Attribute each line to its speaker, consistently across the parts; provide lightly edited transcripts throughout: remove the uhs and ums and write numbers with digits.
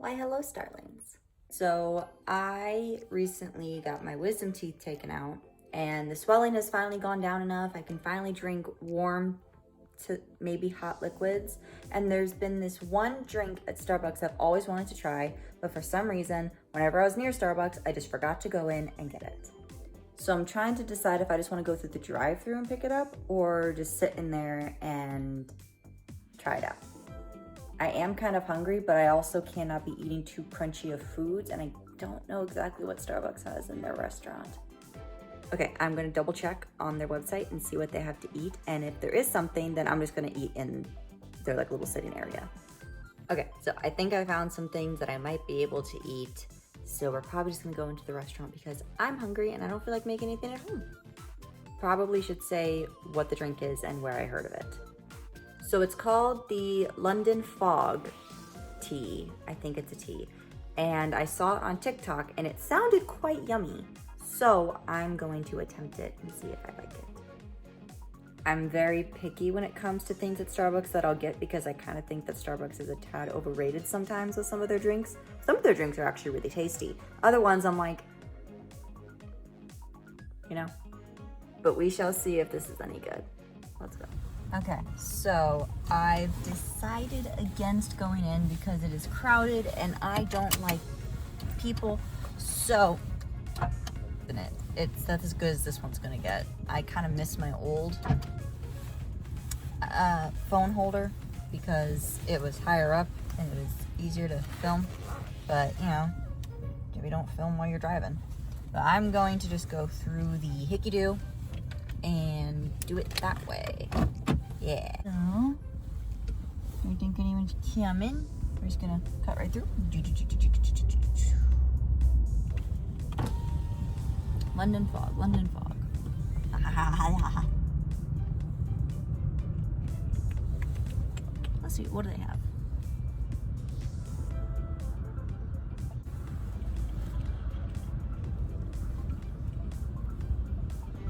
Speaker 1: Why hello, Starlings. So I recently got my wisdom teeth taken out and the swelling has finally gone down enough. I can finally drink warm to maybe hot liquids. And there's been this one drink at Starbucks I've always wanted to try, but for some reason, whenever I was near Starbucks, I just forgot to go in and get it. So I'm trying to decide if I just want to go through the drive-thru and pick it up or just sit in there and try it out. I am kind of hungry, but I also cannot be eating too crunchy of foods, and I don't know exactly what Starbucks has in their restaurant. Okay, I'm gonna double check on their website and see what they have to eat, and if there is something, then I'm just gonna eat in their like little sitting area. Okay, so I think I found some things that I might be able to eat, so we're probably just gonna go into the restaurant because I'm hungry and I don't feel like making anything at home. Probably should say what the drink is and where I heard of it. So it's called the London Fog tea. I think it's a tea. And I saw it on TikTok and it sounded quite yummy. So I'm going to attempt it and see if I like it. I'm very picky when it comes to things at Starbucks that I'll get because I kind of think that Starbucks is a tad overrated sometimes with some of their drinks. Some of their drinks are actually really tasty. Other ones I'm like, you know? But we shall see if this is any good. Let's go. Okay, so I've decided against going in because it is crowded and I don't like people. So, that's as good as this one's gonna get. I kind of miss my old phone holder because it was higher up and it was easier to film. But, you know, maybe don't film while you're driving. But I'm going to just go through the hickey-do and do it that way. Yeah. So, do you think anyone's coming? We're just gonna cut right through. London Fog, London Fog. Let's see, what do they have?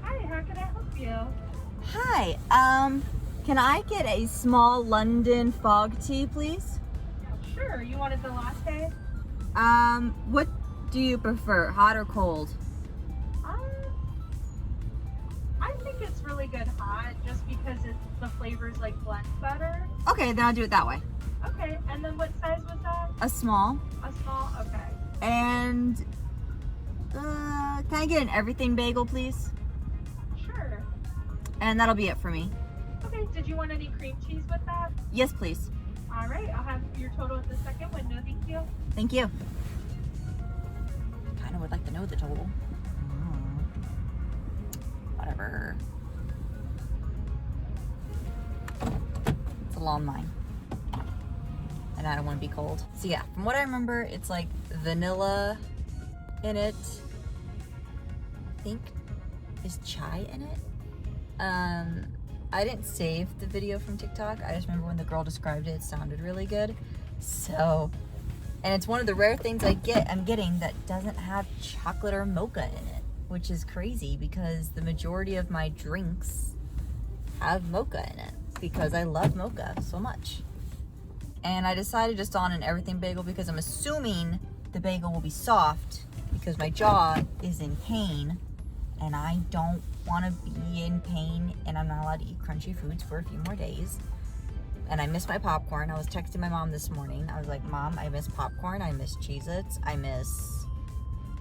Speaker 2: Hi, how can I help you?
Speaker 1: Hi, can I get a small London Fog tea, please?
Speaker 2: Sure, you wanted the latte?
Speaker 1: What do you prefer, hot or cold?
Speaker 2: I think it's really good hot just because the flavors like blend better.
Speaker 1: Okay, then I'll do it that way.
Speaker 2: Okay, and then what size was that?
Speaker 1: A small.
Speaker 2: A small? Okay.
Speaker 1: And, can I get an everything bagel, please?
Speaker 2: Sure.
Speaker 1: And that'll be it for me.
Speaker 2: Okay, did you want any cream cheese with that?
Speaker 1: Yes, please.
Speaker 2: All right, I'll have your total at the second window, thank you.
Speaker 1: Thank you. Kind of would like to know the total. Whatever. It's a long line. And I don't want to be cold. So yeah, from what I remember, it's like vanilla in it. I think is chai in it. I didn't save the video from TikTok. I just remember when the girl described it, it sounded really good. So, and it's one of the rare things I'm getting that doesn't have chocolate or mocha in it, which is crazy because the majority of my drinks have mocha in it because I love mocha so much. And I decided just on an everything bagel because I'm assuming the bagel will be soft because my jaw is in pain and I don't want to be in pain and I'm not allowed to eat crunchy foods for a few more days. And I miss my popcorn. I was texting my mom this morning. I was like, Mom, I miss popcorn. I miss Cheez-Its. I miss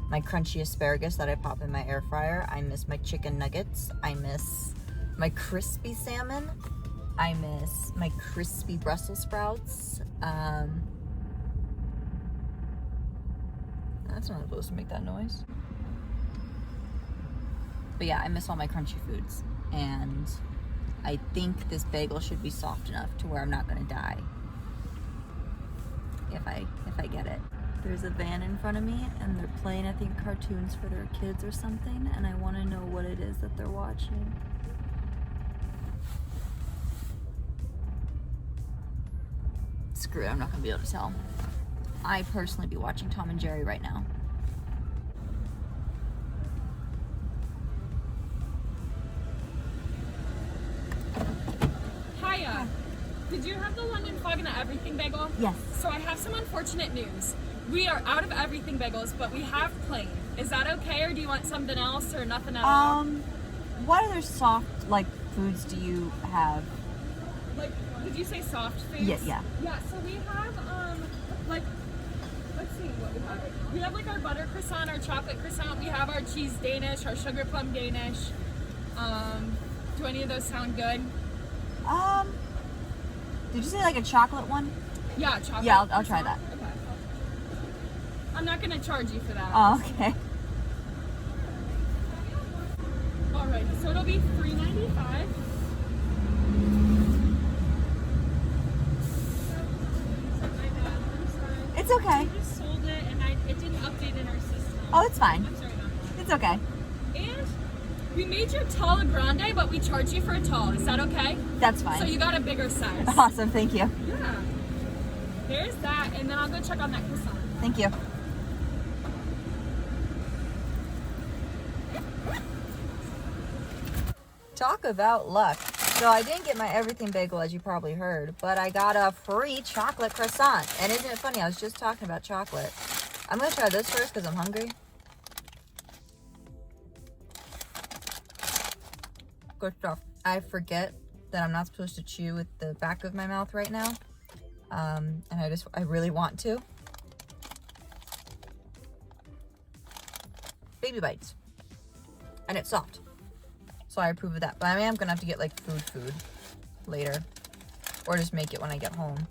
Speaker 1: my crunchy asparagus that I pop in my air fryer. I miss my chicken nuggets. I miss my crispy salmon. I miss my crispy Brussels sprouts. That's not supposed to make that noise. But yeah, I miss all my crunchy foods. And I think this bagel should be soft enough to where I'm not gonna die if I get it. There's a van in front of me and they're playing, I think, cartoons for their kids or something, and I want to know what it is that they're watching. Screw it, I'm not gonna be able to tell. I personally be watching Tom and Jerry right now.
Speaker 2: Hiya.
Speaker 3: Did you have the London fog and the everything bagel?
Speaker 1: Yes.
Speaker 3: So I have some unfortunate news. We are out of everything bagels, but we have plain. Is that okay, or do you want something else or nothing at all?
Speaker 1: What other soft like foods do you have?
Speaker 3: Like, did you say soft foods?
Speaker 1: Yeah.
Speaker 3: Yeah, so we have, like, let's see what we have. We have, like, our butter croissant, our chocolate croissant. We have our cheese Danish, our sugar plum Danish. Do any of those sound good?
Speaker 1: Did you say like a chocolate one?
Speaker 3: Yeah, chocolate.
Speaker 1: Yeah, I'll try that.
Speaker 3: Okay. I'm not going to charge you for that.
Speaker 1: Oh, okay.
Speaker 3: Alrighty, so it'll be $3.95.
Speaker 1: It's okay.
Speaker 3: We just sold it and it didn't update in our system.
Speaker 1: Oh, it's fine.
Speaker 3: I'm sorry about that.
Speaker 1: It's okay.
Speaker 3: And we made your tall a grande, but we charged you for a tall. Is that okay?
Speaker 1: That's fine.
Speaker 3: So you got a bigger size.
Speaker 1: Awesome, thank you.
Speaker 3: Yeah. There's that, and then I'll go check on that croissant.
Speaker 1: Thank you. Talk about luck. So I didn't get my everything bagel, as you probably heard, but I got a free chocolate croissant. And isn't it funny? I was just talking about chocolate. I'm gonna try this first because I'm hungry. Good stuff. I forget that I'm not supposed to chew with the back of my mouth right now. And I really want to. Baby bites. And it's soft. So I approve of that. But I am gonna have to get like food later. Or just make it when I get home.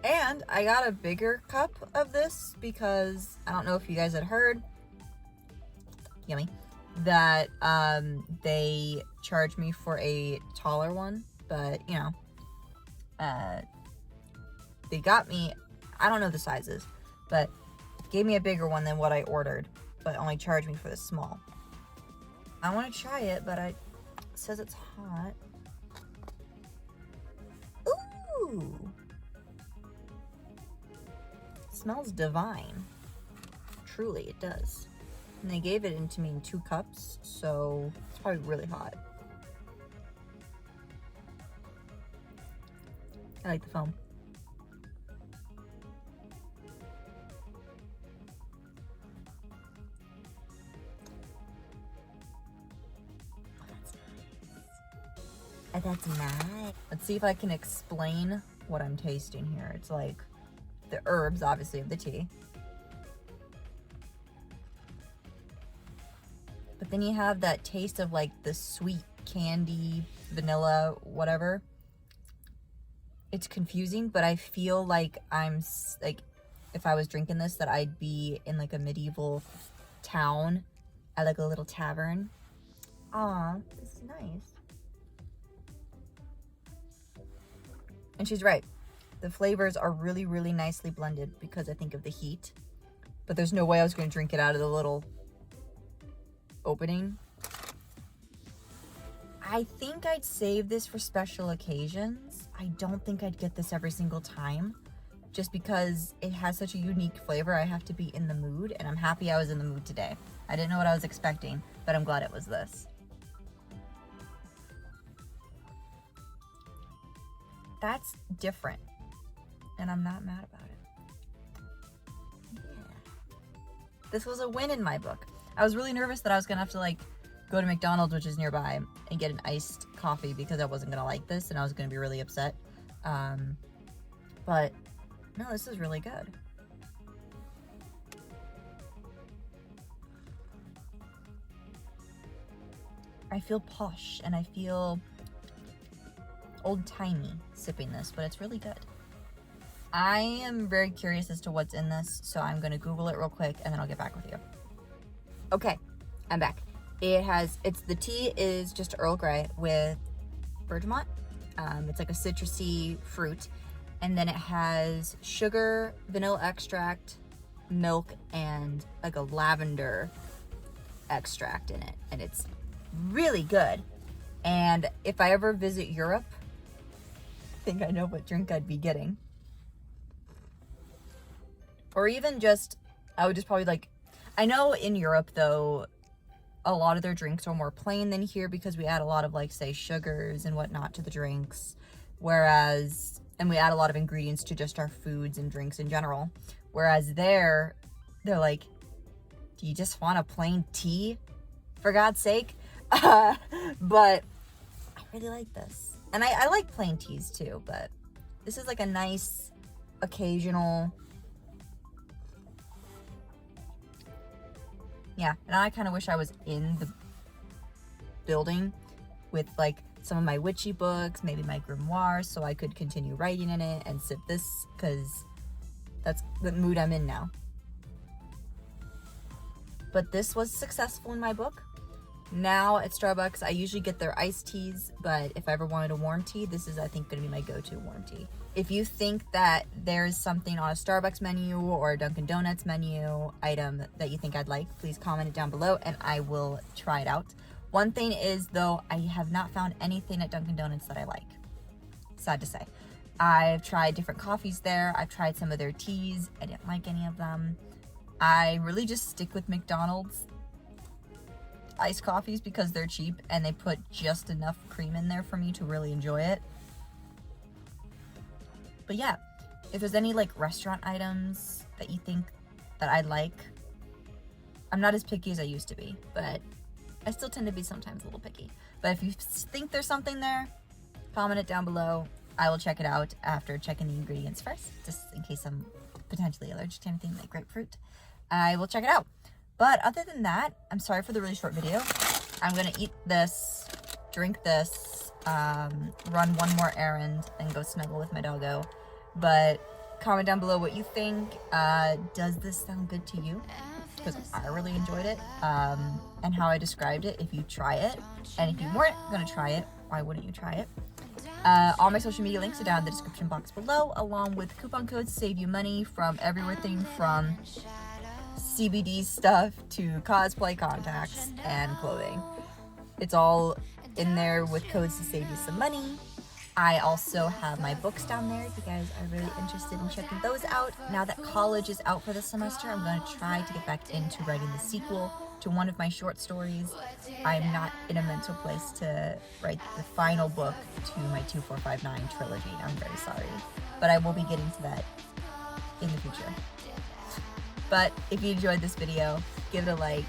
Speaker 1: And I got a bigger cup of this because I don't know if you guys had heard. Yummy. That they charged me for a taller one. But, you know. They got me, I don't know the sizes, but gave me a bigger one than what I ordered. But only charged me for the small. I want to try it, but it says it's hot. Ooh! Smells divine. Truly, it does. And they gave it into me in 2 cups, so it's probably really hot. I like the foam. That's nice. Let's see if I can explain what I'm tasting here. It's like the herbs, obviously, of the tea. But then you have that taste of like the sweet candy, vanilla, whatever. It's confusing, but I feel like I'm like, if I was drinking this, that I'd be in like a medieval town at like a little tavern. Aw, this is nice. And she's right. The flavors are really, really nicely blended because I think of the heat. But there's no way I was going to drink it out of the little opening. I think I'd save this for special occasions. I don't think I'd get this every single time. Just because it has such a unique flavor, I have to be in the mood. And I'm happy I was in the mood today. I didn't know what I was expecting, but I'm glad it was this. That's different, and I'm not mad about it. Yeah. This was a win in my book. I was really nervous that I was gonna have to like go to McDonald's, which is nearby, and get an iced coffee because I wasn't gonna like this and I was gonna be really upset. But no, this is really good. I feel posh and I feel old-timey sipping this, but it's really good. I am very curious as to what's in this, so I'm gonna Google it real quick and then I'll get back with you. Okay, I'm back. The tea is just Earl Grey with bergamot. It's like a citrusy fruit, and then it has sugar, vanilla extract, milk, and like a lavender extract in it, and it's really good. And if I ever visit Europe, I think I know what drink I'd be getting. Or even just, I would just probably like, I know in Europe though, a lot of their drinks are more plain than here because we add a lot of like, say, sugars and whatnot to the drinks. Whereas, and we add a lot of ingredients to just our foods and drinks in general. Whereas they're like, do you just want a plain tea? For God's sake. But I really like this. And I like plain teas too, but this is like a nice, occasional. Yeah, and I kind of wish I was in the building with like some of my witchy books, maybe my grimoire, so I could continue writing in it and sip this, because that's the mood I'm in now. But this was successful in my book. Now at Starbucks, I usually get their iced teas, but if I ever wanted a warm tea, this is, I think, going to be my go-to warm tea. If you think that there's something on a Starbucks menu or a Dunkin' Donuts menu item that you think I'd like, please comment it down below and I will try it out. One thing is, though, I have not found anything at Dunkin' Donuts that I like. Sad to say. I've tried different coffees there. I've tried some of their teas. I didn't like any of them. I really just stick with McDonald's iced coffees because they're cheap and they put just enough cream in there for me to really enjoy it. But yeah, if there's any like restaurant items that you think that I like, I'm not as picky as I used to be, but I still tend to be sometimes a little picky. But if you think there's something there, comment it down below. I will check it out after checking the ingredients first, just in case I'm potentially allergic to anything like grapefruit. I will check it out. But other than that, I'm sorry for the really short video. I'm gonna eat this, drink this, run one more errand, and go snuggle with my doggo. But comment down below what you think. Does this sound good to you? Because I really enjoyed it, and how I described it. If you try it, and if you weren't gonna try it, why wouldn't you try it? All my social media links are down in the description box below, along with coupon codes to save you money from everything from CBD stuff to cosplay contacts and clothing. It's all in there with codes to save you some money. I also have my books down there if you guys are really interested in checking those out. Now that college is out for the semester, I'm going to try to get back into writing the sequel to one of my short stories. I'm not in a mental place to write the final book to my 2459 trilogy. I'm very sorry, but I will be getting to that in the future. But if you enjoyed this video, give it a like,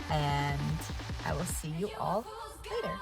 Speaker 1: and I will see you all later.